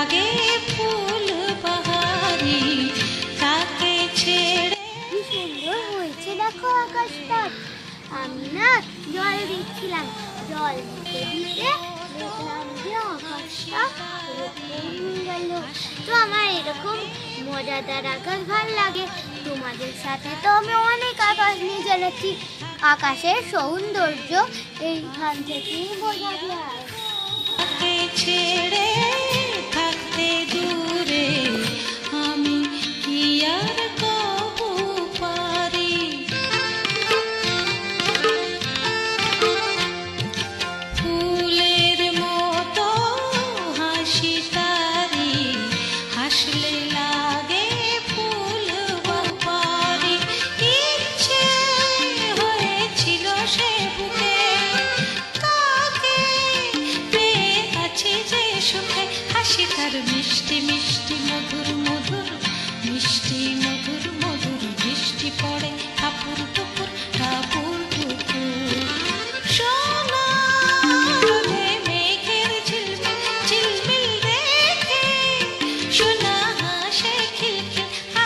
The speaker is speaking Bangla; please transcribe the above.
লাগে ফুল বাহারি তাকে ছেড়ে। কি সুন্দর হয়েছে দেখো আকাশটা। আমি না জল দিচ্ছিলাম, জল দিতে দিতে দেখলাম যে আকাশটা এরকম গেল। তো আমার এরকম মজাদার আকাশ ভাল লাগে। তোমাদের সাথে তো আমি অনেক আকাশ নিয়ে চলেছি। আকাশের সৌন্দর্য এইখান থেকেই বোঝা যায়। তাকে ছেড়ে